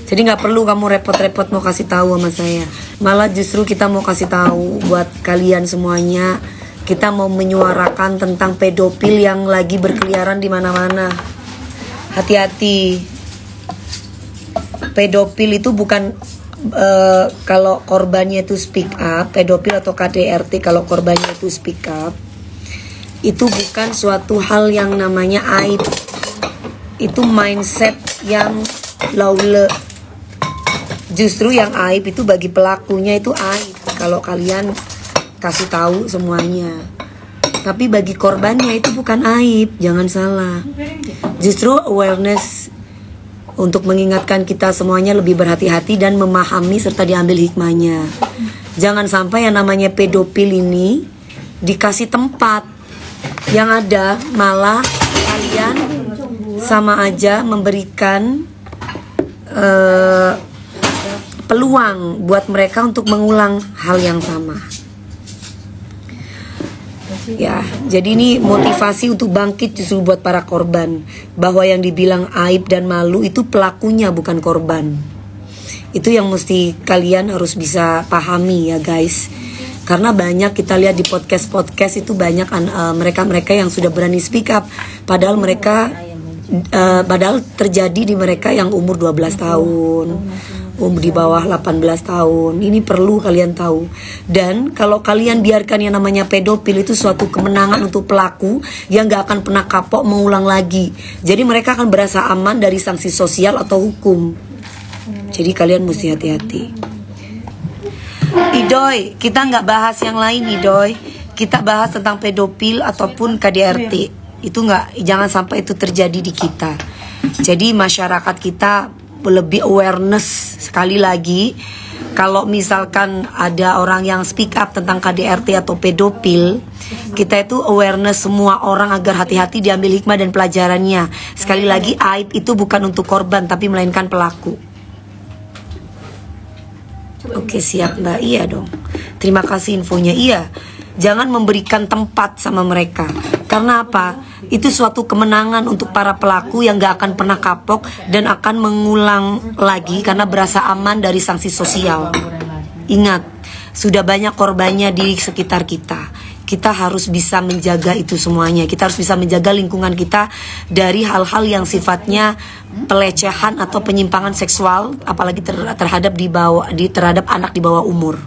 Jadi nggak perlu kamu repot-repot mau kasih tahu sama saya. Malah justru kita mau kasih tahu buat kalian semuanya. Kita mau menyuarakan tentang pedofil yang lagi berkeliaran di mana-mana. Hati-hati. Pedofil itu bukan kalau korbannya itu speak up, pedofil atau KDRT kalau korbannya itu speak up, itu bukan suatu hal yang namanya aib. Itu mindset yang laule. Justru yang aib itu bagi pelakunya itu aib kalau kalian kasih tahu semuanya. Tapi bagi korbannya itu bukan aib, jangan salah. Justru awareness untuk mengingatkan kita semuanya lebih berhati-hati dan memahami serta diambil hikmahnya. Jangan sampai yang namanya pedofil ini dikasih tempat, yang ada malah kalian sama aja memberikan peluang buat mereka untuk mengulang hal yang sama. Ya, jadi ini motivasi untuk bangkit justru buat para korban, bahwa yang dibilang aib dan malu itu pelakunya bukan korban. Itu yang mesti kalian harus bisa pahami ya guys. Karena banyak kita lihat di podcast-podcast itu banyak mereka-mereka yang sudah berani speak up, padahal mereka padahal terjadi di mereka yang umur 12 tahun, di bawah 18 tahun. Ini perlu kalian tahu. Dan kalau kalian biarkan yang namanya pedofil itu suatu kemenangan untuk pelaku yang gak akan pernah kapok mengulang lagi. Jadi mereka akan berasa aman dari sanksi sosial atau hukum. Jadi kalian mesti hati-hati. Idoy, kita gak bahas yang lain Idoy. Kita bahas tentang pedofil ataupun KDRT. Itu jangan sampai itu terjadi di kita. Jadi masyarakat kita lebih awareness. Sekali lagi, kalau misalkan ada orang yang speak up tentang KDRT atau pedofil, kita itu awareness semua orang agar hati-hati, diambil hikmah dan pelajarannya. Sekali lagi, aib itu bukan untuk korban tapi melainkan pelaku. Oke, siap Mbak. Iya dong. Terima kasih infonya. Iya, jangan memberikan tempat sama mereka. Karena apa? Itu suatu kemenangan untuk para pelaku yang gak akan pernah kapok dan akan mengulang lagi karena berasa aman dari sanksi sosial. Ingat, sudah banyak korbannya di sekitar kita. Kita harus bisa menjaga itu semuanya. Kita harus bisa menjaga lingkungan kita dari hal-hal yang sifatnya pelecehan atau penyimpangan seksual, apalagi terhadap terhadap anak di bawah umur.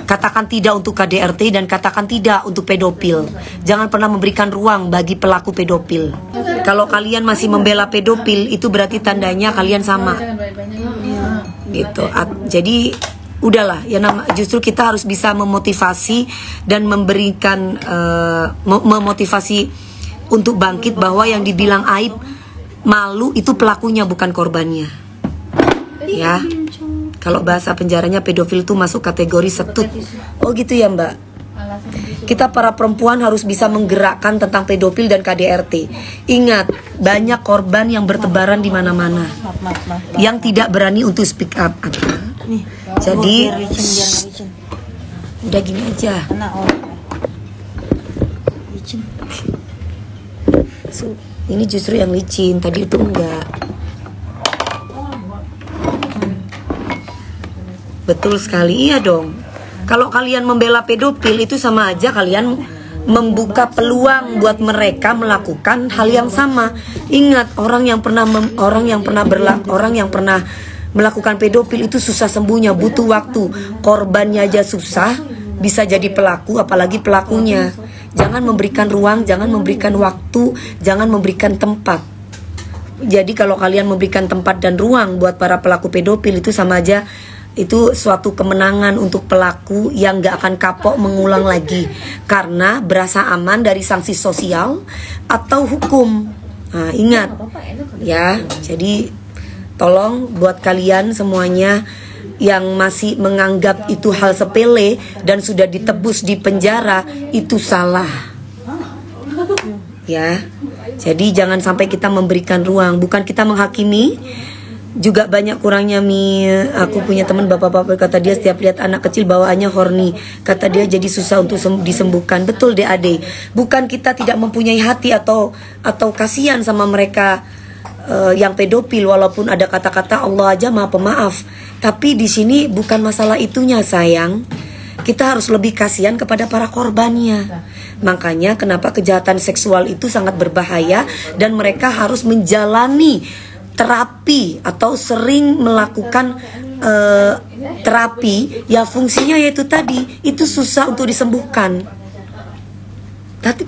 Katakan tidak untuk KDRT dan katakan tidak untuk pedofil. Jangan pernah memberikan ruang bagi pelaku pedofil. Kalau kalian masih membela pedofil, itu berarti tandanya kalian sama. Gitu. Jadi udahlah, ya justru kita harus bisa memotivasi dan memberikan memotivasi untuk bangkit bahwa yang dibilang aib, malu itu pelakunya bukan korbannya. Ya. Kalau bahasa penjaranya pedofil itu masuk kategori setut. Oh gitu ya Mbak. Kita para perempuan harus bisa menggerakkan tentang pedofil dan KDRT. Ingat, banyak korban yang bertebaran di mana-mana, yang tidak berani untuk speak up. Jadi udah gini aja. Ini justru yang licin, tadi itu enggak. Betul sekali, iya dong. Kalau kalian membela pedofil itu sama aja kalian membuka peluang buat mereka melakukan hal yang sama. Ingat, orang yang pernah melakukan pedofil itu susah sembuhnya, butuh waktu. Korbannya aja susah, bisa jadi pelaku, apalagi pelakunya. Jangan memberikan ruang, jangan memberikan waktu, jangan memberikan tempat. Jadi kalau kalian memberikan tempat dan ruang buat para pelaku pedofil itu sama aja, itu suatu kemenangan untuk pelaku yang gak akan kapok mengulang lagi karena berasa aman dari sanksi sosial atau hukum. Nah, ingat ya, jadi tolong buat kalian semuanya yang masih menganggap itu hal sepele dan sudah ditebus di penjara, itu salah ya. Jadi jangan sampai kita memberikan ruang, bukan kita menghakimi. Juga banyak kurangnya aku punya teman bapak-bapak, kata dia setiap lihat anak kecil bawaannya horny, kata dia jadi susah untuk disembuhkan. Betul DAD, bukan kita tidak mempunyai hati atau kasihan sama mereka yang pedofil, walaupun ada kata-kata Allah aja maha pemaaf. Tapi di sini bukan masalah itunya sayang. Kita harus lebih kasihan kepada para korbannya. Makanya kenapa kejahatan seksual itu sangat berbahaya dan mereka harus menjalani terapi atau sering melakukan terapi. Ya fungsinya yaitu tadi, itu susah untuk disembuhkan.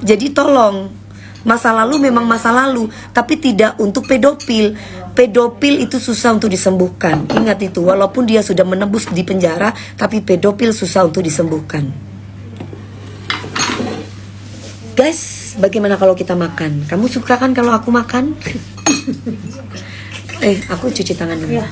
Jadi tolong, masa lalu memang masa lalu, tapi tidak untuk pedofil. Pedofil itu susah untuk disembuhkan. Ingat itu, walaupun dia sudah menembus di penjara, tapi pedofil susah untuk disembuhkan. Guys, bagaimana kalau kita makan? Kamu suka kan kalau aku makan? Aku cuci tangan dulu.